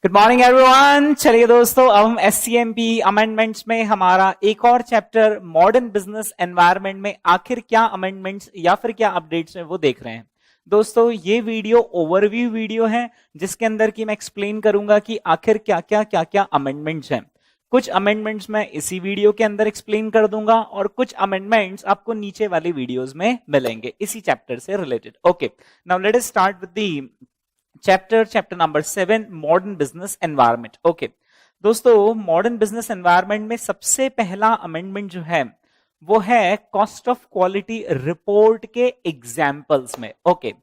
Good morning everyone. चलिए दोस्तों, अब हम एससीएमपी अमेंडमेंट्स में हमारा एक और चैप्टर मॉडर्न बिजनेस एनवायरनमेंट में आखिर क्या अमेंडमेंट्स या फिर क्या अपडेट्स हैं वो देख रहे हैं। दोस्तों ये वीडियो ओवरव्यू वीडियो है जिसके अंदर की मैं एक्सप्लेन करूंगा कि आखिर क्या क्या अमेंडमेंट्स हैं। कुछ अमेंडमेंट्स मैं इसी वीडियो के अंदर एक्सप्लेन कर दूंगा और कुछ अमेंडमेंट्स आपको नीचे वाली वीडियोस में मिलेंगे इसी चैप्टर से related. Okay, now let us start with the chapter number 7 modern business environment. Okay दोस्तों, मॉडर्न बिजनेस एनवायरनमेंट में सबसे पहला अमेंडमेंट जो है वो है कॉस्ट ऑफ क्वालिटी रिपोर्ट के एग्जाम्पल्स में। ओके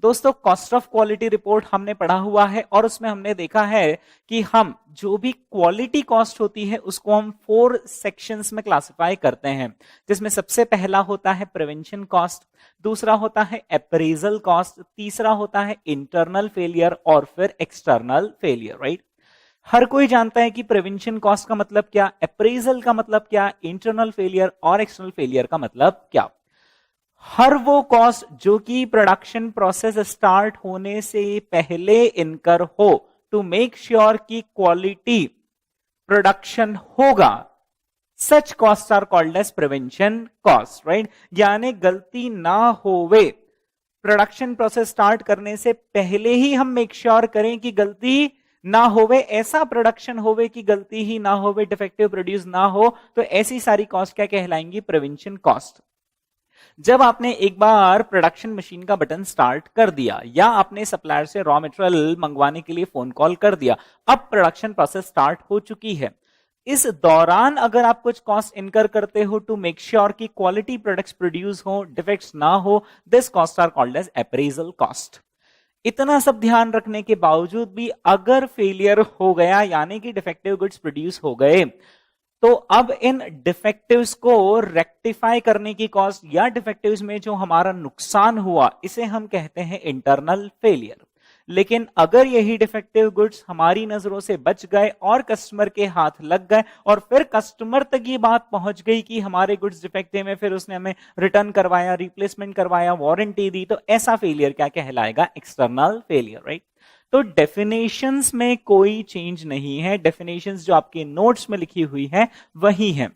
दोस्तों, कॉस्ट ऑफ क्वालिटी रिपोर्ट हमने पढ़ा हुआ है और उसमें हमने देखा है कि हम जो भी क्वालिटी कॉस्ट होती है उसको हम 4 सेक्शंस में क्लासिफाई करते हैं, जिसमें सबसे पहला होता है प्रिवेंशन कॉस्ट, दूसरा होता है अप्रेजल कॉस्ट, तीसरा होता है इंटरनल फेलियर और फिर एक्सटर्नल फेलियर। राइट, हर कोई जानता है कि प्रिवेंशन कॉस्ट का मतलब क्या, अप्रेजल का मतलब क्या, इंटरनल फेलियर और एक्सटर्नल फेलियर का मतलब क्या। हर वो कॉस्ट जो कि प्रोडक्शन प्रोसेस स्टार्ट होने से पहले इनकर हो टू मेक श्योर कि क्वालिटी प्रोडक्शन होगा, such cost are called as prevention cost. Right, यानी गलती ना होवे, प्रोडक्शन प्रोसेस स्टार्ट करने से पहले ही हम मेक श्योर करें कि गलती ना होवे, ऐसा प्रोडक्शन होवे कि गलती ही ना होवे, डिफेक्टिव प्रोड्यूस ना हो, तो ऐसी सारी कॉस्ट क्या कहलाएंगी, प्रिवेंशन कॉस्ट। जब आपने एक बार प्रोडक्शन मशीन का बटन स्टार्ट कर दिया या आपने सप्लायर से रॉ मटेरियल मंगवाने के लिए फोन कॉल कर दिया, अब प्रोडक्शन प्रोसेस स्टार्ट हो चुकी है, इस दौरान अगर आप कुछ कॉस्ट इनकर करते हो टू मेक श्योर कि क्वालिटी प्रोडक्ट्स प्रोड्यूस हो, डिफेक्ट्स ना हो, this cost are called as appraisal cost. इतना सब ध्यान रखने के बावजूद भी अगर फेलियर हो गया यानी कि डिफेक्टिव गुड्स प्रोड्यूस हो गए, तो अब इन डिफेक्टिव्स को रेक्टिफाई करने की कॉस्ट या डिफेक्टिव्स में जो हमारा नुकसान हुआ इसे हम कहते हैं इंटरनल फेलियर। लेकिन अगर यही डिफेक्टिव गुड्स हमारी नजरों से बच गए और कस्टमर के हाथ लग गए और फिर कस्टमर तक ये बात पहुंच गई कि हमारे गुड्स डिफेक्टिव है, फिर उसने हमें रिटर्न करवाया, रिप्लेसमेंट करवाया, वारंटी दी, तो ऐसा फेलियर क्या कहलाएगा, एक्सटर्नल फेलियर। राइट, तो डेफिनेशंस में कोई चेंज नहीं है, डेफिनेशंस जो आपके नोट्स में लिखी हुई है वही है।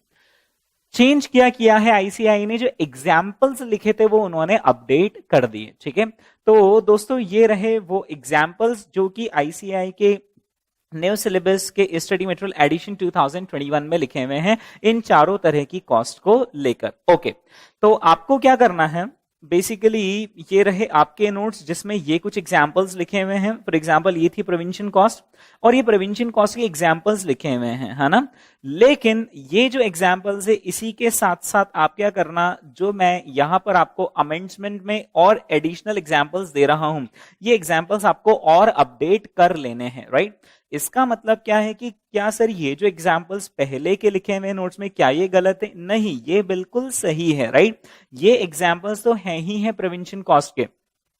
चेंज क्या किया है आईसीआई ने, जो एग्जाम्पल्स लिखे थे वो उन्होंने अपडेट कर दिए। ठीक है, तो दोस्तों ये रहे वो एग्जाम्पल्स जो कि आईसीआई के न्यू सिलेबस के स्टडी मटेरियल एडिशन 2021 में लिखे हुए हैं इन चारों तरह की कॉस्ट को लेकर। ओके, तो आपको क्या करना है, बेसिकली ये रहे आपके नोट्स जिसमें ये कुछ एग्जाम्पल्स लिखे हुए हैं। फॉर एग्जाम्पल ये थी प्रिवेंशन कॉस्ट और ये प्रिवेंशन कॉस्ट के एग्जाम्पल्स लिखे हुए हैं, है ना। लेकिन ये जो एग्जाम्पल्स है इसी के साथ साथ आप क्या करना, जो मैं यहां पर आपको अमेंडमेंट में और एडिशनल एग्जाम्पल्स दे रहा हूं, ये एग्जाम्पल्स आपको और अपडेट कर लेने हैं। राइट, इसका मतलब क्या है कि क्या सर ये जो एग्जाम्पल्स पहले के लिखे हुए नोट्स में क्या ये गलत है, नहीं, ये बिल्कुल सही है। राइट, ये एग्जाम्पल्स तो हैं ही हैं प्रिवेंशन कॉस्ट के,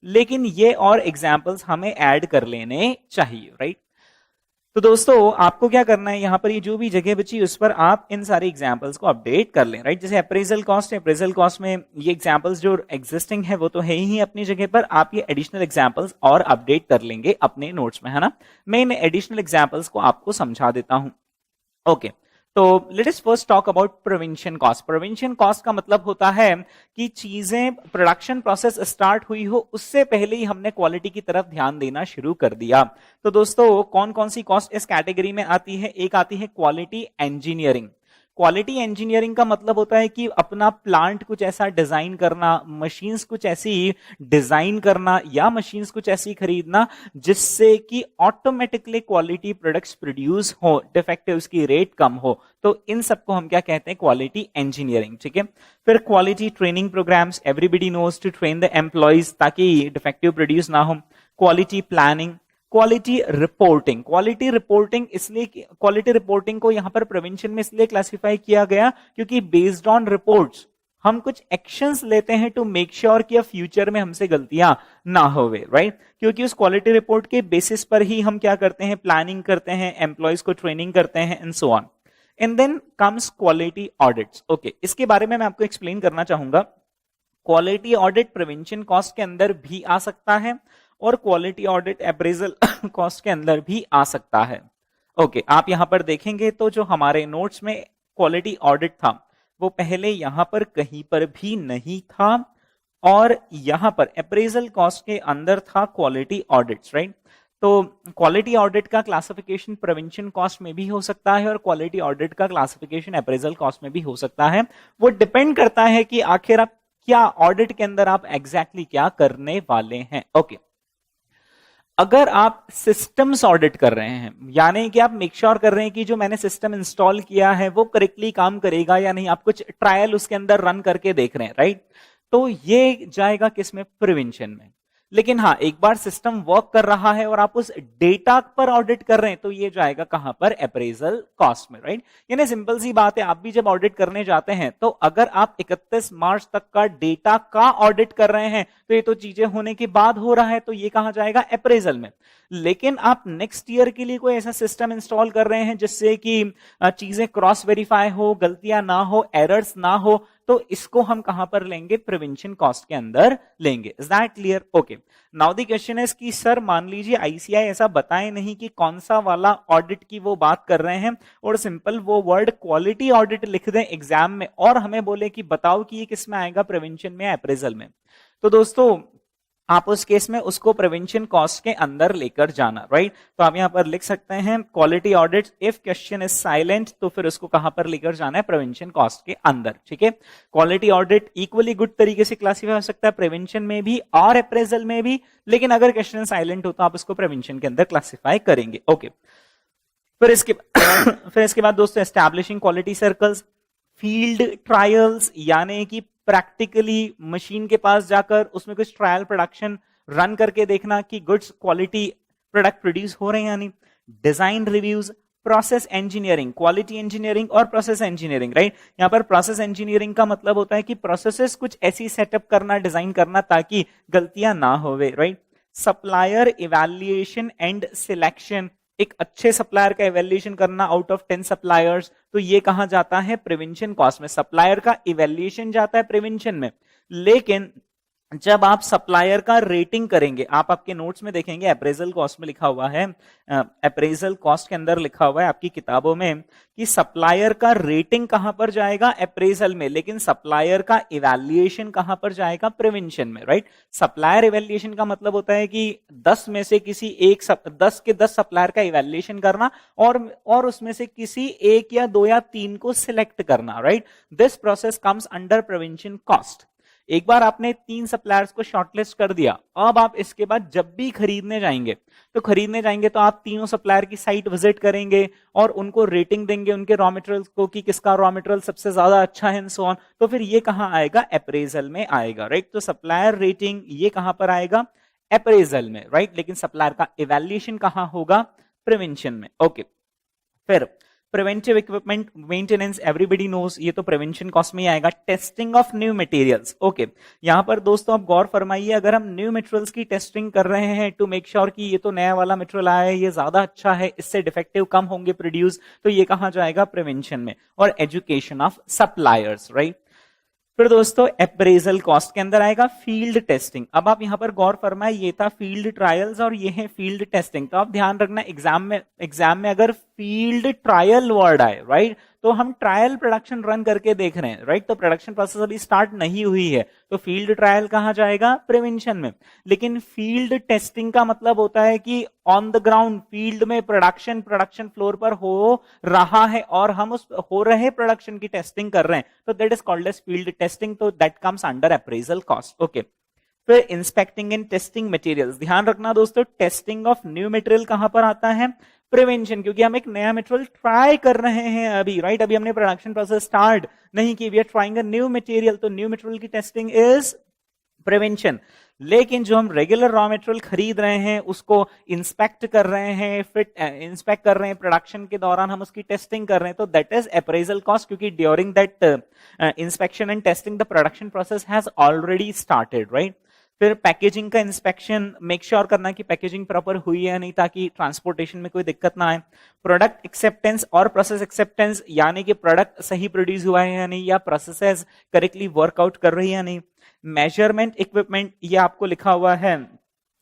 लेकिन ये और एग्जाम्पल्स हमें ऐड कर लेने चाहिए। राइट, तो दोस्तों आपको क्या करना है, यहां पर ये जो भी जगह बची उस पर आप इन सारे एग्जांपल्स को अपडेट कर लें। राइट, जैसे अप्रेजल कॉस्ट है, अप्रेजल कॉस्ट में ये एग्जांपल्स जो एग्जिस्टिंग है वो तो है ही अपनी जगह पर, आप ये एडिशनल एग्जांपल्स और अपडेट कर लेंगे अपने नोट्स में, है ना। मैं इन एडिशनल एग्जांपल्स को आपको समझा देता हूं। ओके, तो let us first talk about prevention cost. Prevention cost का मतलब होता है कि चीजें प्रोडक्शन प्रोसेस स्टार्ट हुई हो उससे पहले ही हमने क्वालिटी की तरफ ध्यान देना शुरू कर दिया। तो दोस्तों कौन कौन सी कॉस्ट इस कैटेगरी में आती है, एक आती है क्वालिटी इंजीनियरिंग। क्वालिटी इंजीनियरिंग का मतलब होता है कि अपना प्लांट कुछ ऐसा डिजाइन करना, मशीन्स कुछ ऐसी डिजाइन करना या मशीन्स कुछ ऐसी खरीदना जिससे कि ऑटोमेटिकली क्वालिटी प्रोडक्ट्स प्रोड्यूस हो, डिफेक्टिव्स की रेट कम हो, तो इन सबको हम क्या कहते हैं, क्वालिटी इंजीनियरिंग। ठीक है, फिर quality training programs, everybody knows to train the employees ताकि डिफेक्टिव प्रोड्यूस ना हो। Quality planning, quality reporting. Quality reporting इसलिए, क्वालिटी रिपोर्टिंग को यहां पर प्रिवेंशन में इसलिए क्लासिफाई किया गया क्योंकि बेस्ड ऑन रिपोर्ट्स हम कुछ एक्शंस लेते हैं टू मेक श्योर कि फ्यूचर में हमसे गलतियां ना होवे। राइट, क्योंकि उस क्वालिटी रिपोर्ट के बेसिस पर ही हम क्या करते हैं, प्लानिंग करते हैं, एम्प्लॉयज को ट्रेनिंग करते हैं and so on. And then comes quality audits. Okay, इसके बारे में मैं आपको एक्सप्लेन करना चाहूंगा। क्वालिटी ऑडिट प्रिवेंशन कॉस्ट के अंदर भी आ सकता है और क्वालिटी ऑडिट अप्रेजल कॉस्ट के अंदर भी आ सकता है। ओके, आप यहां पर देखेंगे तो जो हमारे नोट्स में क्वालिटी ऑडिट था वो पहले यहां पर कहीं पर भी नहीं था और यहां पर अप्रेजल कॉस्ट के अंदर था क्वालिटी ऑडिट्स, राइट। तो क्वालिटी ऑडिट का क्लासिफिकेशन प्रिवेंशन कॉस्ट में भी हो सकता है और क्वालिटी ऑडिट का क्लासिफिकेशन अप्रेजल कॉस्ट में भी हो सकता है। वो डिपेंड करता है कि आखिर आप क्या ऑडिट के अंदर आप एग्जैक्टली क्या करने वाले हैं। ओके, अगर आप सिस्टम्स ऑडिट कर रहे हैं, यानी कि आप मेक श्योर कर रहे हैं कि जो मैंने सिस्टम इंस्टॉल किया है वो करेक्टली काम करेगा या नहीं, आप कुछ ट्रायल उसके अंदर रन करके देख रहे हैं, राइट, तो ये जाएगा किसमें, प्रिवेंशन में। लेकिन हाँ, एक बार सिस्टम वर्क कर रहा है और आप उस डेटा पर ऑडिट कर रहे हैं तो ये जाएगा कहां पर, अप्रेजल कॉस्ट में, राइट। यानी सिंपल सी बात है, आप भी जब ऑडिट करने जाते हैं तो अगर आप 31 मार्च तक का डेटा का ऑडिट कर रहे हैं तो ये तो चीजें होने के बाद हो रहा है, तो ये कहां जाएगा, अप्रेजल में। लेकिन आप नेक्स्ट ईयर के लिए कोई ऐसा सिस्टम इंस्टॉल कर रहे हैं जिससे कि चीजें क्रॉस वेरीफाई हो, गलतियां ना हो, एरर्स ना हो, तो इसको हम कहां पर लेंगे, प्रिवेंशन कॉस्ट के अंदर लेंगे। Is that clear? Okay, now the question is कि सर मान लीजिए आईसीआई ऐसा बताए नहीं कि कौन सा वाला ऑडिट की वो बात कर रहे हैं और सिंपल वो वर्ड क्वालिटी ऑडिट लिख दें एग्जाम में और हमें बोले कि बताओ कि ये किस में आएगा, प्रिवेंशन में, अप्रेजल में। तो दोस्तों आप उस केस में उसको प्रिवेंशन कॉस्ट के अंदर लेकर जाना, राइट। तो आप यहां पर लिख सकते हैं quality audit, if question is silent तो फिर उसको कहां पर लेकर जाना है, प्रिवेंशन कॉस्ट के अंदर, ठीक है। क्वालिटी ऑडिट इक्वली गुड तरीके से क्लासिफाई हो सकता है प्रिवेंशन में भी और अप्रेजल में भी, लेकिन अगर क्वेश्चन साइलेंट हो तो आप उसको प्रिवेंशन के अंदर क्लासिफाई करेंगे। ओके, फिर इसके बाद दोस्तों establishing quality circles, field trials, यानी कि प्रैक्टिकली मशीन के पास जाकर उसमें कुछ ट्रायल प्रोडक्शन रन करके देखना कि गुड्स क्वालिटी प्रोडक्ट प्रोड्यूस हो रहे हैं या नहीं। Design reviews, process engineering, quality engineering और प्रोसेस इंजीनियरिंग, राइट। यहां पर प्रोसेस इंजीनियरिंग का मतलब होता है कि प्रोसेसेस कुछ ऐसी सेटअप करना, डिजाइन करना ताकि गलतियां ना होवे, right. Supplier evaluation and selection, एक अच्छे सप्लायर का इवैल्यूएशन करना आउट ऑफ 10 सप्लायर्स, तो ये कहां जाता है, प्रिवेंशन कॉस्ट में। सप्लायर का इवैल्यूएशन जाता है प्रिवेंशन में, लेकिन जब आप सप्लायर का रेटिंग करेंगे, आप आपके नोट्स में देखेंगे अप्रेजल कॉस्ट में लिखा हुआ है, अप्रेजल कॉस्ट के अंदर लिखा हुआ है आपकी किताबों में कि सप्लायर का रेटिंग कहां पर जाएगा, अप्रेजल में, लेकिन सप्लायर का इवैल्यूएशन कहां पर जाएगा, प्रिवेंशन में, राइट। सप्लायर इवैल्यूएशन का मतलब होता है कि 10 में से किसी एक 10 के 10 सप्लायर का इवैल्यूएशन करना और उसमें से किसी एक या दो या तीन को सिलेक्ट करना, right. This process comes under prevention cost. एक बार आपने 3 सप्लायर्स को शॉर्टलिस्ट कर दिया, अब आप इसके बाद जब भी खरीदने जाएंगे तो आप तीनों सप्लायर की साइट विजिट करेंगे और उनको रेटिंग देंगे उनके रॉ मटेरियल्स को कि किसका रॉ मटेरियल सबसे ज्यादा अच्छा है, सो ऑन। तो फिर ये कहां आएगा, अप्रेजल में आएगा, राइट। तो सप्लायर रेटिंग ये कहां पर आएगा, अप्रेजल में, राइट। लेकिन सप्लायर का इवैल्यूएशन कहां होगा, प्रिवेंशन में। ओके, फिर preventive equipment maintenance, everybody knows, ये तो प्रिवेंशन कॉस्ट में ही आएगा। Testing of new materials, okay, यहां पर दोस्तों आप गौर फरमाइए, अगर हम न्यू मटेरियल्स की टेस्टिंग कर रहे हैं टू मेक श्योर कि ये तो नया वाला मटेरियल आया है, ये ज्यादा अच्छा है, इससे डिफेक्टिव कम होंगे प्रोड्यूस, तो ये कहां जाएगा, प्रिवेंशन में। और एजुकेशन ऑफ सप्लायर्स, राइट। फिर दोस्तों अप्रेजल कॉस्ट के अंदर आएगा फील्ड टेस्टिंग। अब आप यहां पर गौर फरमाए, ये था फील्ड ट्रायल्स और ये है फील्ड टेस्टिंग। तो आप ध्यान रखना एग्जाम में अगर फील्ड ट्रायल वर्ड आए, राइट, तो हम ट्रायल प्रोडक्शन रन करके देख रहे हैं, राइट। तो प्रोडक्शन प्रोसेस अभी स्टार्ट नहीं हुई है, तो फील्ड ट्रायल कहां जाएगा, प्रिवेंशन में। लेकिन फील्ड टेस्टिंग का मतलब होता है कि ऑन द ग्राउंड फील्ड में प्रोडक्शन फ्लोर पर हो रहा है और हम उस हो रहे प्रोडक्शन की टेस्टिंग कर रहे हैं, तो that is called as field testing, तो that comes under appraisal cost. Okay, फिर इंस्पेक्टिंग एंड टेस्टिंग मटेरियल्स, ध्यान रखना दोस्तों, टेस्टिंग ऑफ न्यू मटेरियल कहां पर आता है, प्रिवेंशन, क्योंकि हम एक नया मटेरियल ट्राई कर रहे हैं अभी, राइट। अभी हमने प्रोडक्शन प्रोसेस स्टार्ट नहीं की, we are trying a new material, तो न्यू मटेरियल की टेस्टिंग इज प्रिवेंशन। लेकिन जो हम रेगुलर रॉ मटेरियल खरीद रहे हैं उसको इंस्पेक्ट कर रहे हैं, इंस्पेक्ट कर रहे हैं, प्रोडक्शन के दौरान हम उसकी टेस्टिंग कर रहे हैं, तो दैट इज अप्रेजल कॉस्ट, क्योंकि during that inspection and testing the production process has already started, right. फिर पैकेजिंग का इंस्पेक्शन, मेक श्योर करना कि पैकेजिंग प्रॉपर हुई है नहीं, ताकि ट्रांसपोर्टेशन में कोई दिक्कत ना आए। प्रोडक्ट एक्सेप्टेंस और प्रोसेस एक्सेप्टेंस, यानी कि प्रोडक्ट सही प्रोड्यूस हुआ है या नहीं, या प्रोसेसेस करेक्टली वर्कआउट कर रही है या नहीं। मेजरमेंट इक्विपमेंट, ये आपको लिखा हुआ है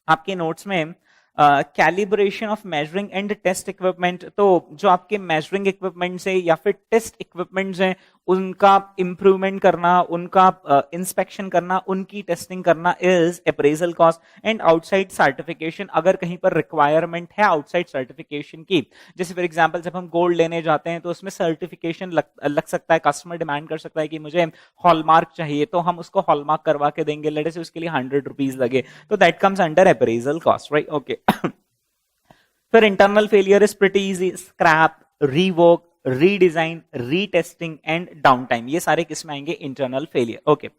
आपके नोट्स में calibration of measuring and test equipment, तो जो आपके मेजरिंग इक्विपमेंट्स है या फिर टेस्ट इक्विपमेंट्स हैं उनका इंप्रूवमेंट करना, उनका इंस्पेक्शन करना, उनकी टेस्टिंग करना is appraisal cost. And outside certification, अगर कहीं पर रिक्वायरमेंट है आउटसाइड सर्टिफिकेशन की, जैसे फॉर एग्जांपल जब हम गोल्ड लेने जाते हैं तो उसमें सर्टिफिकेशन लग सकता है, कस्टमर डिमांड कर सकता है कि मुझे हॉलमार्क चाहिए, तो हम उसको हॉलमार्क करवा के देंगे, लेट से उसके लिए 100 रुपीज लगे, तो that comes under appraisal cost, right? Okay. फिर internal failure is pretty easy, scrap, rework, redesign, retesting and down time, ये सारे किस में आएंगे? Internal failure. Okay.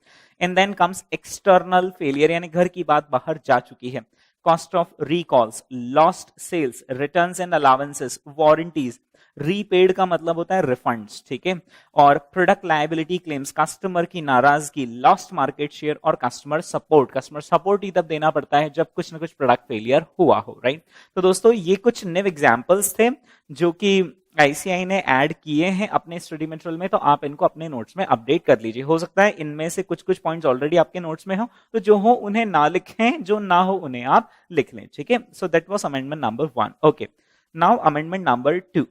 And then comes external failure, यानी घर की बात बाहर जा चुकी है। Cost of recalls, lost sales, returns and allowances, warranties, repaid का मतलब होता है रिफंड्स, ठीक है, और प्रोडक्ट लायबिलिटी क्लेम्स, कस्टमर की नाराजगी, लॉस्ट मार्केट शेयर और कस्टमर सपोर्ट। कस्टमर सपोर्ट ही तब देना पड़ता है जब कुछ ना कुछ प्रोडक्ट फेलियर हुआ हो, राइट? तो दोस्तों ये कुछ न्यू एग्जांपल्स थे जो कि आईसीआई ने ऐड किए हैं अपने स्टडी मटेरियल में, तो आप इनको अपने नोट्स में अपडेट कर लीजिए। हो सकता है इनमें से कुछ कुछ पॉइंट्स ऑलरेडी आपके नोट्स में हो, तो जो हो उन्हें ना लिखें, जो ना हो उन्हें आप लिख लें, ठीक है? So that was amendment number 1। Okay, now amendment number 2।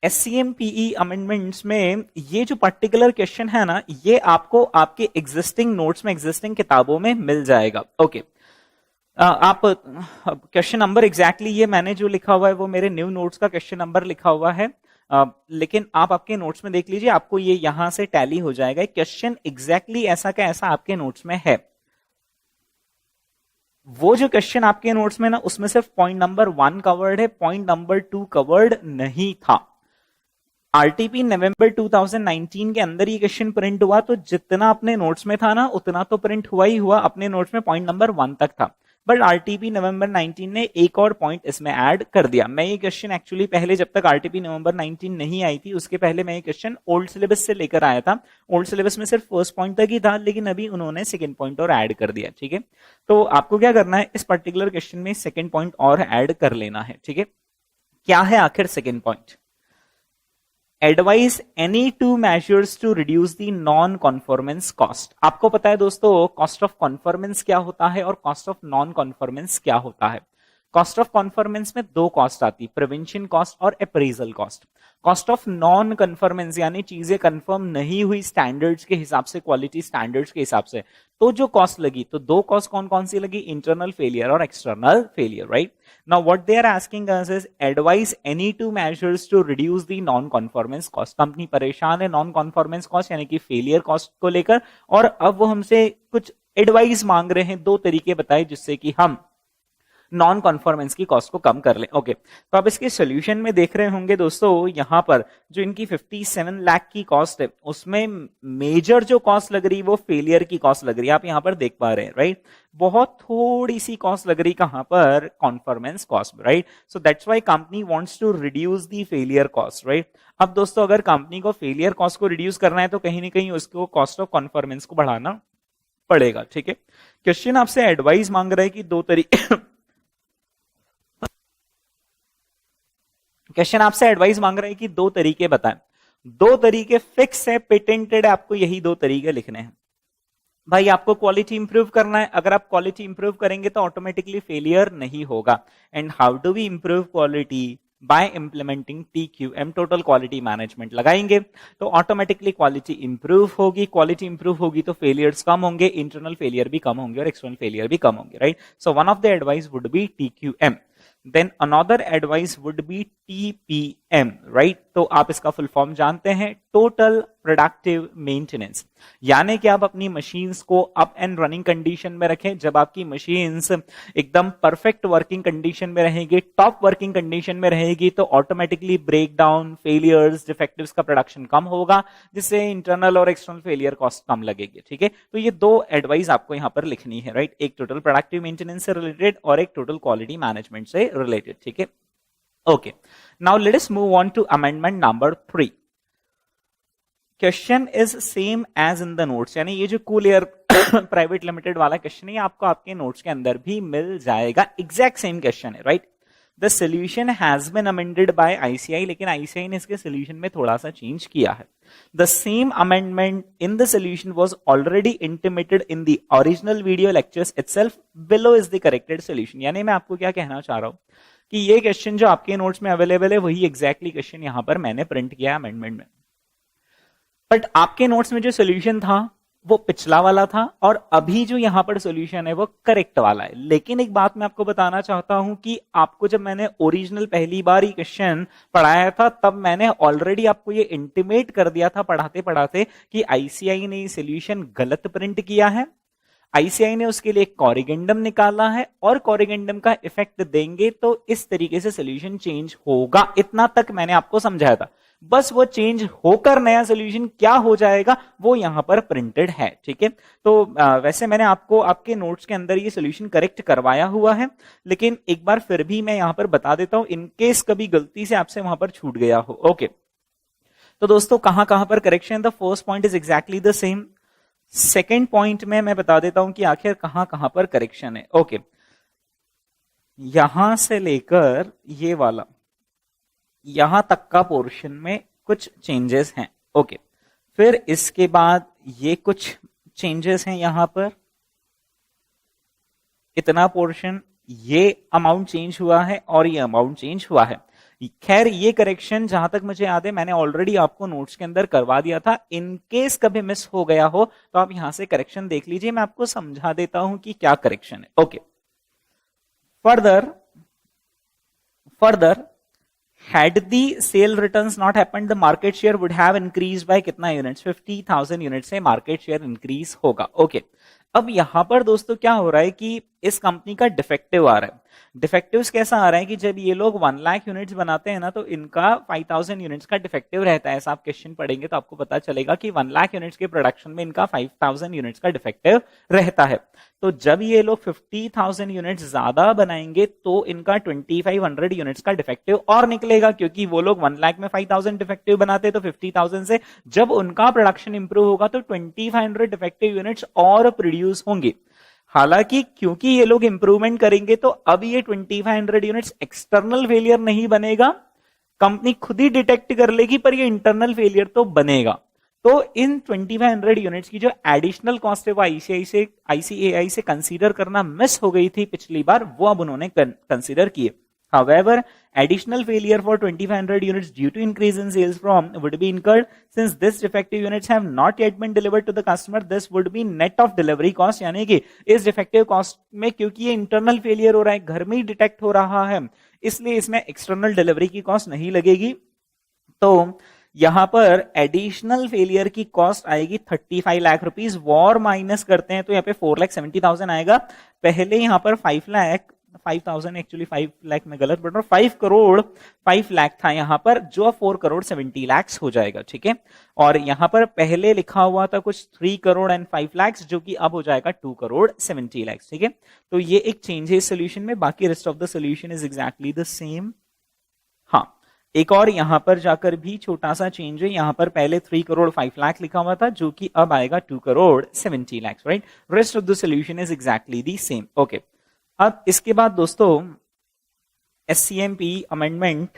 SCMPE amendments में ये जो पर्टिकुलर क्वेश्चन है ना, ये आपको आपके एग्जिस्टिंग नोट्स में, एग्जिस्टिंग किताबों में मिल जाएगा। ओके, आप क्वेश्चन नंबर एग्जैक्टली ये मैंने जो लिखा हुआ है वो मेरे न्यू नोट्स का क्वेश्चन नंबर लिखा हुआ है, लेकिन आप आपके नोट्स में देख लीजिए, आपको ये यहां से टैली हो जाएगा। क्वेश्चन एग्जैक्टली ऐसा का ऐसा आपके नोट्स में है। वो जो क्वेश्चन आपके नोट्स में ना, उसमें सिर्फ पॉइंट नंबर 1 कवर्ड है, पॉइंट नंबर 2 कवर्ड नहीं था। आरटीपी नवंबर 2019 के अंदर ये क्वेश्चन प्रिंट हुआ, तो जितना अपने नोट्स में था ना उतना तो प्रिंट हुआ ही हुआ, अपने नोट्स में पॉइंट नंबर 1 तक था, बट आरटीपी नवंबर 19 ने एक और पॉइंट इसमें ऐड कर दिया। मैं ये क्वेश्चन एक्चुअली पहले, जब तक आरटीपी नवंबर 19 नहीं आई थी उसके पहले मैं ये क्वेश्चन ओल्ड सिलेबस से लेकर आया था। ओल्ड सिलेबस में सिर्फ फर्स्ट पॉइंट तक ही था, लेकिन अभी उन्होंने सेकंड पॉइंट और ऐड कर दिया, ठीक है? तो आपको क्या करना है, इस पर्टिकुलर क्वेश्चन में सेकंड पॉइंट और ऐड कर लेना है, ठीक है? क्या है आखिर second point? Advise any two measures to reduce the non conformance cost. आपको पता है दोस्तों कॉस्ट ऑफ कॉन्फॉर्मेंस क्या होता है और कॉस्ट ऑफ नॉन कॉन्फॉर्मेंस क्या होता है। कॉस्ट ऑफ कॉन्फॉर्मेंस में दो कॉस्ट आती, प्रिवेंशन कॉस्ट और appraisal cost. Cost of non conformance यानी चीजें कंफर्म नहीं हुई स्टैंडर्ड्स के हिसाब से, क्वालिटी स्टैंडर्ड्स के हिसाब से, तो जो कॉस्ट लगी, तो दो कॉस्ट कौन कौन सी लगी? इंटरनल फेलियर और external failure, right? Now what they are asking us is advice any two measures to reduce the non conformance cost. Company परेशान है नॉन कॉन्फॉर्मेंस कॉस्ट यानी कि फेलियर कॉस्ट को लेकर, और अब वो हमसे कुछ एडवाइस मांग रहे हैं, दो तरीके बताए जिससे कि हम नॉन कॉन्फॉर्मेंस की कॉस्ट को कम कर ले। ओके, तो आप इसके सोल्यूशन में देख रहे होंगे दोस्तों, यहां पर जो इनकी 57 लाख की कॉस्ट है उसमें मेजर जो कॉस्ट लग रही है वो फेलियर की कॉस्ट लग रही है, आप यहां पर देख पा रहे हैं, राइट? बहुत थोड़ी सी कॉस्ट लग रही कहां पर? Conformance cost, right? So that's why company wants to reduce the failure cost, right? अब दोस्तों अगर कंपनी को फेलियर कॉस्ट को रिड्यूस करना है तो कहीं ना कहीं उसको कॉस्ट ऑफ कॉन्फॉर्मेंस को बढ़ाना पड़ेगा, ठीक है? क्वेश्चन आपसे एडवाइस मांग रहा है कि दो तरीके क्वेश्चन आपसे एडवाइस मांग रहे हैं कि दो तरीके बताएं। दो तरीके फिक्स है, पेटेंटेड है, आपको यही दो तरीके लिखने हैं। भाई आपको क्वालिटी इंप्रूव करना है, अगर आप क्वालिटी इंप्रूव करेंगे तो ऑटोमेटिकली फेलियर नहीं होगा। And how do we improve quality? By implementing TQM, total quality management लगाएंगे तो ऑटोमेटिकली क्वालिटी इंप्रूव होगी। क्वालिटी इंप्रूव होगी तो फेलियर्स कम होंगे, इंटरनल फेलियर भी कम होंगे और एक्सटर्नल फेलियर भी कम होंगे, right? So one of the advice would be TQM। Then another advice would be TPM, right? तो आप इसका फुल फॉर्म जानते हैं, टोटल प्रोडक्टिव मेंटेनेंस, यानी कि आप अपनी मशीन्स को अप एंड रनिंग कंडीशन में रखें। जब आपकी मशीन्स एकदम परफेक्ट वर्किंग कंडीशन में रहेगी, टॉप वर्किंग कंडीशन में रहेगी, तो automatically break down, failures, defectives का प्रोडक्शन कम होगा, जिससे इंटरनल और एक्सटर्नल फेलियर कॉस्ट कम लगेगी, ठीक है? तो ये दो एडवाइस आपको यहां पर लिखनी है, राइट? एक टोटल प्रोडक्टिव मेंटेनेंस से रिलेटेड और एक टोटल क्वालिटी मैनेजमेंट से रिलेटेड, ठीक है? Okay, now let us move on to amendment number 3। Question is same as in the notes, यानी ये जो कूल एयर प्राइवेट लिमिटेड वाला क्वेश्चन है आपको आपके नोट्स के अंदर भी मिल जाएगा, एग्जैक्ट सेम क्वेश्चन है, right? The solution has been amended by ICI, लेकिन आईसीआई ने इसके सोल्यूशन में थोड़ा सा चेंज किया है. The same amendment in the solution was already intimated in the original video lectures itself, below is the corrected solution. यानी मैं आपको क्या कहना चाह रहा हूं कि ये क्वेश्चन जो आपके नोट्स में अवेलेबल है वही एग्जैक्टली क्वेश्चन यहां पर मैंने प्रिंट किया अमेंडमेंट में, बट आपके नोट्स में जो सोल्यूशन था वो पिछला वाला था और अभी जो यहां पर सॉल्यूशन है वो करेक्ट वाला है. लेकिन एक बात मैं आपको बताना चाहता हूं कि आपको जब मैंने ओरिजिनल पहली बार ही क्वेश्चन पढ़ाया था तब मैंने ऑलरेडी आपको ये इंटीमेट कर दिया था पढ़ाते पढ़ाते कि आईसीआई ने ये सॉल्यूशन गलत प्रिंट किया है. आईसीआई ने उसके लिए कॉरिगेंडम निकाला है और कॉरिगेंडम का इफेक्ट देंगे तो इस तरीके से सॉल्यूशन चेंज होगा. इतना तक मैंने आपको समझाया था. बस वो चेंज होकर नया सॉल्यूशन क्या हो जाएगा वो यहां पर प्रिंटेड है. ठीक है, तो वैसे मैंने आपको आपके नोट्स के अंदर ये सॉल्यूशन करेक्ट करवाया हुआ है, लेकिन एक बार फिर भी मैं यहां पर बता देता हूं इनकेस कभी गलती से आपसे वहां पर छूट गया हो. ओके, तो दोस्तों कहां कहां पर correction, the first point is exactly the same. Second point में मैं बता देता हूं कि आखिर कहां कहां पर करेक्शन है. ओके, यहां से लेकर ये वाला यहां तक का पोर्शन में कुछ चेंजेस हैं. ओके, फिर इसके बाद ये कुछ चेंजेस हैं यहां पर, इतना पोर्शन, ये अमाउंट चेंज हुआ है और ये अमाउंट चेंज हुआ है. खैर ये करेक्शन जहां तक मुझे याद है मैंने ऑलरेडी आपको नोट्स के अंदर करवा दिया था. इनकेस कभी मिस हो गया हो तो आप यहां से करेक्शन देख लीजिए, मैं आपको समझा देता हूं कि क्या करेक्शन है. Okay, further had the sale returns not happened, the market share would have increased by कितना यूनिट्स, 50,000 यूनिट से मार्केट शेयर इंक्रीज होगा. ओके, अब यहां पर दोस्तों क्या हो रहा है कि इस कंपनी का डिफेक्टिव आ रहा है. डिफेक्टिव्स कैसा आ रहा है कि जब ये लोग 1 लाख यूनिट्स बनाते हैं ना तो इनका 5000 यूनिट्स का डिफेक्टिव रहता है. ऐसा आप क्वेश्चन पढ़ेंगे तो आपको पता चलेगा कि 1 लाख यूनिट्स के प्रोडक्शन में इनका 5000 यूनिट्स का डिफेक्टिव रहता है. तो जब ये लोग 50,000 यूनिट्स ज्यादा बनाएंगे तो इनका 2500 यूनिट्स का डिफेक्टिव और निकलेगा, क्योंकि वो लोग 1 लाख में 5000 डिफेक्टिव बनाते हैं तो 50,000 से जब उनका प्रोडक्शन इंप्रूव होगा तो 2500 डिफेक्टिव यूनिट्स और प्रोड्यूस होंगे. हालांकि क्योंकि ये लोग इंप्रूवमेंट करेंगे तो अब ये 2500 यूनिट्स एक्सटर्नल फेलियर नहीं बनेगा, कंपनी खुद ही डिटेक्ट कर लेगी, पर ये इंटरनल फेलियर तो बनेगा. तो इन 2500 यूनिट्स की जो एडिशनल कॉस्ट है वो आईसीएआई से कंसीडर करना मिस हो गई थी पिछली बार, वो अब उन्होंने कंसीडर किए. However, additional failure for 2500 units due to increase in sales from would be incurred since this defective units have not yet been delivered to the customer. This would be net of delivery cost. यानी कि इस defective cost में क्योंकि ये internal failure हो रहा है, घर में ही डिटेक्ट हो रहा है, इसलिए इसमें external delivery की कॉस्ट नहीं लगेगी. तो यहां पर एडिशनल फेलियर की कॉस्ट आएगी 35 लाख रुपीस. वॉर माइनस करते हैं तो यहाँ पे 4,70,000 आएगा. पहले यहां पर 5,000 एक्चुअली 5 लाख में गलत बढ़ रहा हूं, 5 करोड़ 5 लाख था यहां पर, जो 4 करोड़ 70 लाख हो जाएगा. ठीक है, और यहां पर पहले लिखा हुआ था कुछ 3 करोड़ एंड 5 लाख, जो कि अब हो जाएगा 2 करोड़ 70 लाख. ठीक है, तो ये एक चेंज है सोल्यूशन में, बाकी rest of the solution is exactly the same. हाँ, एक और यहां पर जाकर भी छोटा सा चेंज है. यहां पर पहले 3 करोड़ 5 लाख लिखा हुआ था, जो कि अब आएगा 2 crore 70 lakh. Right, rest of the solution is exactly the same. Okay, अब इसके बाद दोस्तों SCMP amendment,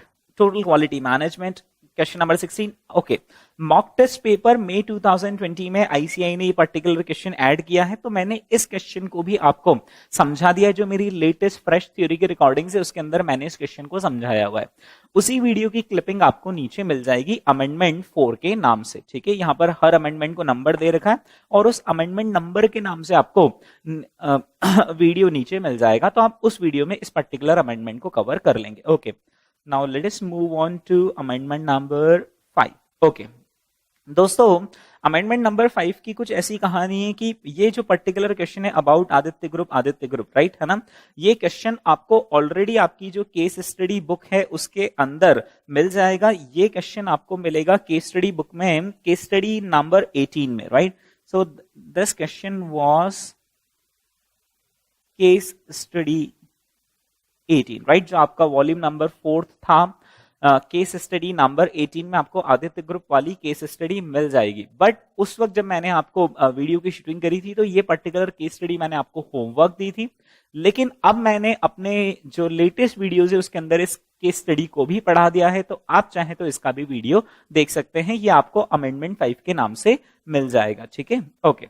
total quality management, question number 16. Okay, mock test paper May 2020 में आईसीआई ने ये पर्टिकुलर क्वेश्चन ऐड किया है, तो मैंने इस क्वेश्चन को भी आपको समझा दिया है. जो मेरी लेटेस्ट फ्रेश थ्योरी की रिकॉर्डिंग है उसके अंदर मैंने इस क्वेश्चन को समझाया हुआ है. उसी वीडियो की क्लिपिंग आपको नीचे मिल जाएगी अमेंडमेंट 4 के नाम से. ठीक है, यहां पर हर अमेंडमेंट को नंबर दे रखा है और उस अमेंडमेंट नंबर के नाम से आपको वीडियो नीचे मिल जाएगा, तो आप उस वीडियो में इस पर्टिकुलर अमेंडमेंट को कवर कर लेंगे. Okay, now let us move on to amendment number 5. Okay दोस्तों, अमेंडमेंट नंबर 5 की कुछ ऐसी कहानी है कि ये जो पर्टिकुलर क्वेश्चन है अबाउट आदित्य ग्रुप, राइट है ना, ये क्वेश्चन आपको ऑलरेडी आपकी जो केस स्टडी बुक है उसके अंदर मिल जाएगा. ये क्वेश्चन आपको मिलेगा केस स्टडी बुक में, केस स्टडी नंबर 18 में. Right, so this question was case study 18, right, जो आपका वॉल्यूम नंबर 4 था. केस स्टडी नंबर 18 में आपको आदित्य ग्रुप वाली केस स्टडी मिल जाएगी। बट उस वक्त जब मैंने आपको वीडियो की शूटिंग करी थी तो ये पर्टिकुलर केस स्टडी मैंने आपको होमवर्क दी थी, लेकिन अब मैंने अपने जो लेटेस्ट वीडियोज है उसके अंदर इस केस स्टडी को भी पढ़ा दिया है, तो आप चाहें तो इसका भी वीडियो देख सकते हैं। ये आपको अमेंडमेंट 5 के नाम से मिल जाएगा। ठीक है, ओके।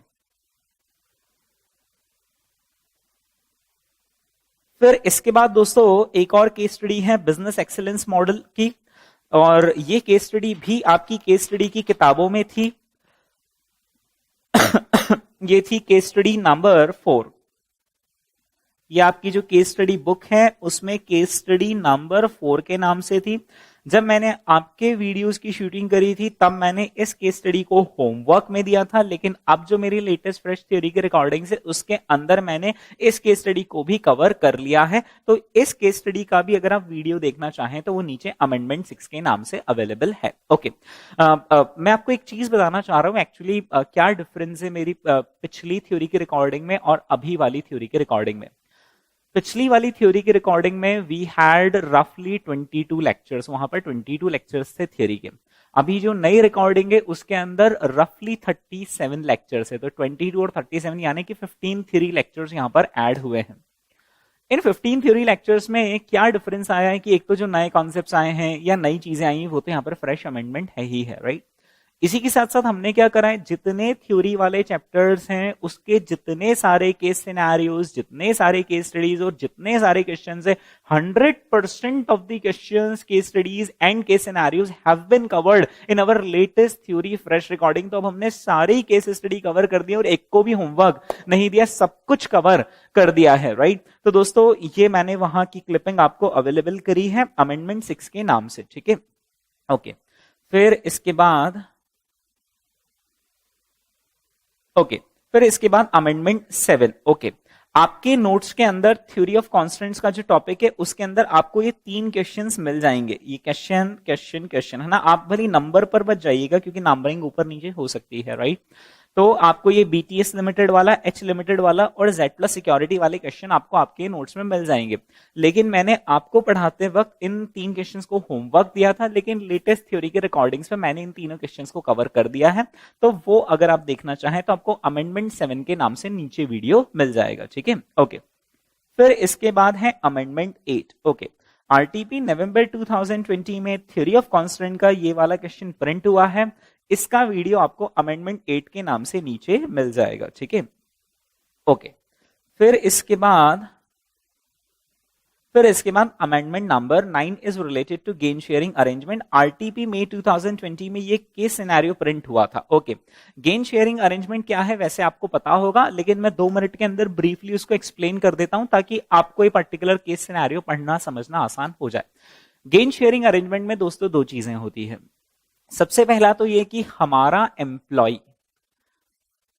फिर इसके बाद दोस्तों एक और केस स्टडी है बिजनेस एक्सीलेंस मॉडल की, और ये केस स्टडी भी आपकी केस स्टडी की किताबों में थी। ये थी केस स्टडी नंबर 4। ये आपकी जो केस स्टडी बुक है उसमें केस स्टडी नंबर 4 के नाम से थी। जब मैंने आपके वीडियोस की शूटिंग करी थी तब मैंने इस केस स्टडी को होमवर्क में दिया था, लेकिन अब जो मेरी लेटेस्ट फ्रेश थ्योरी की रिकॉर्डिंग्स है उसके अंदर मैंने इस केस स्टडी को भी कवर कर लिया है। तो इस केस स्टडी का भी अगर आप वीडियो देखना चाहें तो वो नीचे अमेंडमेंट 6 के नाम से अवेलेबल है। ओके, मैं आपको एक चीज बताना चाह रहा हूं एक्चुअली क्या डिफरेंस है मेरी पिछली थ्योरी की रिकॉर्डिंग में और अभी वाली थ्योरी की रिकॉर्डिंग में। पिछली वाली थ्योरी की रिकॉर्डिंग में वी हैड रफली 22 लेक्चर्स, वहां पर 22 लेक्चर्स थे थ्योरी के। अभी जो नई रिकॉर्डिंग है उसके अंदर रफली 37 लेक्चर्स है, तो 22 और 37 यानी कि 15 थ्योरी लेक्चर्स यहां पर ऐड हुए हैं। इन 15 थ्योरी लेक्चर्स में क्या डिफरेंस आया है कि एक तो जो नए कॉन्सेप्ट्स आए हैं या नई चीजें आई हैं वो तो यहाँ पर फ्रेश अमेंडमेंट है ही है, राइट। इसी के साथ साथ हमने क्या करा है, जितने थ्योरी वाले चैप्टर्स हैं उसके जितने सारे केस सिनेरियोज, जितने सारे केस स्टडीज और जितने सारे क्वेश्चंस है, 100% of the questions, case studies and case scenarios have been covered in our latest theory fresh recording. तो अब हमने सारी केस स्टडी कवर कर दी और एक को भी होमवर्क नहीं दिया, सब कुछ कवर कर दिया है, राइट। तो दोस्तों ये मैंने वहां की क्लिपिंग आपको अवेलेबल करी है अमेंडमेंट 6 के नाम से, ठीक है, ओके। फिर इसके बाद फिर इसके बाद अमेंडमेंट 7। ओके, आपके नोट्स के अंदर थ्योरी ऑफ कॉन्स्टेंट्स का जो टॉपिक है उसके अंदर आपको ये 3 क्वेश्चंस मिल जाएंगे। ये क्वेश्चन क्वेश्चन क्वेश्चन है ना, आप भली नंबर पर बच जाइएगा क्योंकि नंबरिंग ऊपर नीचे हो सकती है, राइट। तो आपको ये बीटीएस लिमिटेड वाला, एच लिमिटेड वाला और जेड प्लस सिक्योरिटी वाले क्वेश्चन आपको आपके नोट्स में मिल जाएंगे। लेकिन मैंने आपको पढ़ाते वक्त इन 3 क्वेश्चंस को होमवर्क दिया था, लेकिन लेटेस्ट थ्योरी के रिकॉर्डिंग्स में मैंने इन तीनों क्वेश्चंस को कवर कर दिया है। तो वो अगर आप देखना चाहें तो आपको अमेंडमेंट 7 के नाम से नीचे वीडियो मिल जाएगा, ठीक है, ओके। फिर इसके बाद है अमेंडमेंट 8। ओके, आरटीपी नवंबर 2020 में थ्योरी ऑफ कांस्टेंट का ये वाला क्वेश्चन प्रिंट हुआ है। इसका वीडियो आपको अमेंडमेंट 8 के नाम से नीचे मिल जाएगा, ठीक है, ओके। फिर इसके बाद amendment number 9 is related to gain sharing arrangement. RTP May 2020 में ये केस सिनेरियो प्रिंट हुआ था। ओके, गेन शेयरिंग अरेंजमेंट क्या है वैसे आपको पता होगा, लेकिन मैं 2 मिनट के अंदर ब्रीफली उसको एक्सप्लेन कर देता हूं ताकि आपको ये पर्टिकुलर केस सिनेरियो पढ़ना समझना आसान हो जाए। गेन शेयरिंग अरेंजमेंट में दोस्तों 2 चीजें होती है। सबसे पहला तो ये कि हमारा एम्प्लॉय,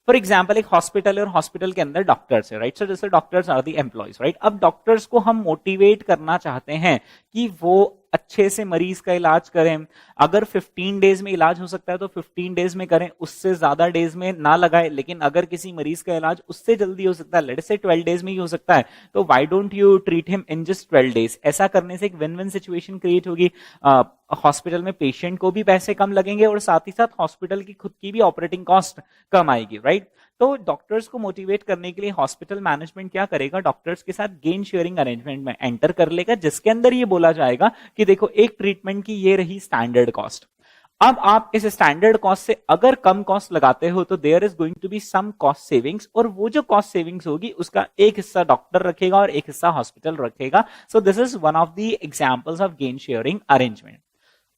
फॉर एग्जाम्पल एक हॉस्पिटल है और हॉस्पिटल के अंदर डॉक्टर्स है, राइट। सो जैसे doctors are the employees, right. अब डॉक्टर्स को हम मोटिवेट करना चाहते हैं कि वो अच्छे से मरीज का इलाज करें। अगर 15 डेज में इलाज हो सकता है तो 15 डेज में करें, उससे ज्यादा डेज में ना लगाए। लेकिन अगर किसी मरीज का इलाज उससे जल्दी हो सकता है, लेट्स से 12 डेज में ही हो सकता है, तो why don't you treat him in just 12 days. ऐसा करने से एक विन विन सिचुएशन क्रिएट होगी। हॉस्पिटल में पेशेंट को भी पैसे कम लगेंगे और साथ ही साथ हॉस्पिटल की खुद की भी ऑपरेटिंग कॉस्ट कम आएगी, राइट। तो डॉक्टर्स को मोटिवेट करने के लिए हॉस्पिटल मैनेजमेंट क्या करेगा, डॉक्टर्स के साथ गेन शेयरिंग अरेंजमेंट में एंटर कर लेगा, जिसके अंदर ये बोला जाएगा कि देखो एक ट्रीटमेंट की ये रही स्टैंडर्ड कॉस्ट। अब आप इस स्टैंडर्ड कॉस्ट से अगर कम कॉस्ट लगाते हो तो there is going to be some cost savings, और वो जो कॉस्ट सेविंग्स होगी उसका एक हिस्सा डॉक्टर रखेगा और एक हिस्सा हॉस्पिटल रखेगा। So this is one of the examples of gain sharing arrangement.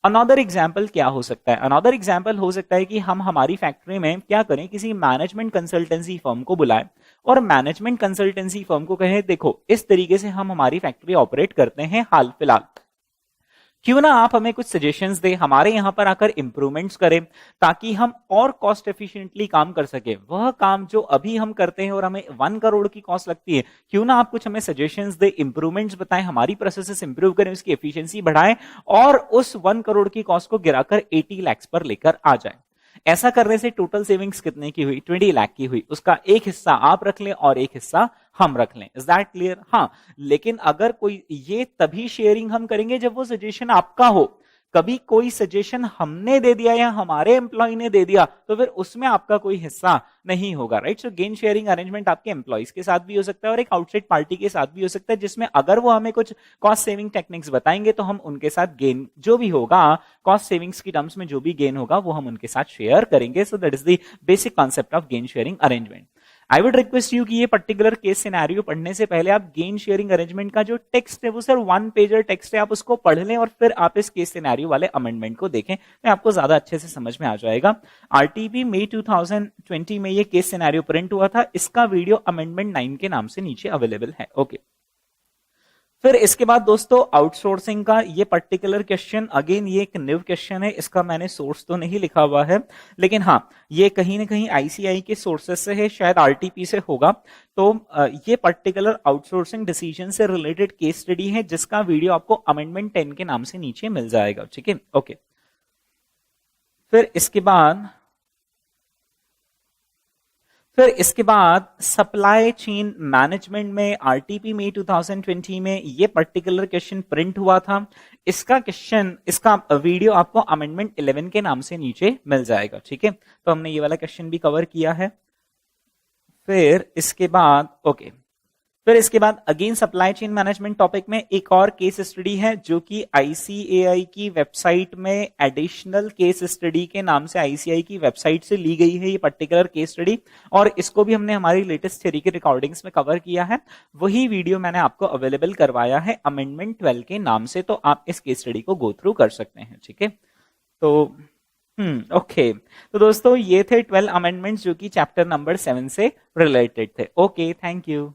Another example क्या हो सकता है, अनदर एग्जाम्पल हो सकता है कि हम हमारी फैक्ट्री में क्या करें, किसी मैनेजमेंट कंसल्टेंसी फर्म को बुलाएं और मैनेजमेंट कंसल्टेंसी फर्म को कहें देखो इस तरीके से हम हमारी फैक्ट्री ऑपरेट करते हैं हाल फिलहाल, क्यों ना आप हमें कुछ सजेशंस दें, हमारे यहां पर आकर इंप्रूवमेंट्स करें ताकि हम और कॉस्ट एफिशिएंटली काम कर सके। वह काम जो अभी हम करते हैं और हमें 1 करोड़ की कॉस्ट लगती है, क्यों ना आप कुछ हमें सजेशंस दें, इंप्रूवमेंट्स बताएं, हमारी प्रोसेसेस इंप्रूव करें, उसकी एफिशिएंसी बढ़ाएं और उस 1 करोड़ की कॉस्ट को गिराकर 80 लाख पर लेकर आ जाए। ऐसा करने से टोटल सेविंग्स कितने की हुई, 20 लाख की हुई। उसका एक हिस्सा आप रख लें और एक हिस्सा हम रख लें। Is that clear? हाँ, लेकिन अगर कोई, ये तभी शेयरिंग हम करेंगे जब वो सजेशन आपका हो। कभी कोई सजेशन हमने दे दिया या हमारे एम्प्लॉय ने दे दिया तो फिर उसमें आपका कोई हिस्सा नहीं होगा, राइट? सो गेन शेयरिंग अरेंजमेंट आपके एम्प्लॉयज के साथ भी हो सकता है और एक आउटसाइड पार्टी के साथ भी हो सकता है, जिसमें अगर वो हमें कुछ कॉस्ट सेविंग टेक्निक्स बताएंगे तो हम उनके साथ गेन जो भी होगा, कॉस्ट सेविंग्स की टर्म्स में जो भी गेन होगा वो हम उनके साथ शेयर करेंगे। So that is the basic concept of gain sharing arrangement. I would request you कि ये पर्टिकुलर केस सिनेरियो पढ़ने से पहले आप गेन शेयरिंग अरेंजमेंट का जो टेक्स्ट है वो सर 1 पेजर टेक्स्ट है, आप उसको पढ़ लें और फिर आप इस केस सिनेरियो वाले अमेंडमेंट को देखें तो आपको ज्यादा अच्छे से समझ में आ जाएगा। आरटीपी मई 2020 में ये केस सिनेरियो प्रिंट हुआ था, इसका वीडियो अमेंडमेंट 9 के नाम से नीचे अवेलेबल है। ओके, फिर इसके बाद दोस्तों आउटसोर्सिंग का ये पर्टिकुलर क्वेश्चन, अगेन ये एक न्यू क्वेश्चन है, इसका मैंने सोर्स तो नहीं लिखा हुआ है, लेकिन हाँ ये कहीं ना कहीं आईसीआई के सोर्सेस से है, शायद आरटीपी से होगा। तो ये पर्टिकुलर आउटसोर्सिंग डिसीजन से रिलेटेड केस स्टडी है जिसका वीडियो आपको अमेंडमेंट 10 के नाम से नीचे मिल जाएगा, ठीक है? ओके, फिर इसके बाद सप्लाई चेन मैनेजमेंट में आरटीपी मई 2020 में ये पर्टिकुलर क्वेश्चन प्रिंट हुआ था। इसका वीडियो आपको अमेंडमेंट 11 के नाम से नीचे मिल जाएगा, ठीक है? तो हमने ये वाला क्वेश्चन भी कवर किया है। फिर इसके बाद again supply chain management topic में एक और केस स्टडी है जो कि आईसीएआई की वेबसाइट में एडिशनल केस स्टडी के नाम से आईसीआई की वेबसाइट से ली गई है ये पर्टिकुलर केस स्टडी, और इसको भी हमने हमारी लेटेस्ट थ्योरी की रिकॉर्डिंग्स में कवर किया है। वही वीडियो मैंने आपको अवेलेबल करवाया है अमेंडमेंट 12 के नाम से, तो आप इस केस स्टडी को गो थ्रू कर सकते हैं, ठीक है? तो ओके, तो दोस्तों ये थे 12 अमेंडमेंट्स जो कि चैप्टर नंबर 7 से रिलेटेड थे। Okay, thank you.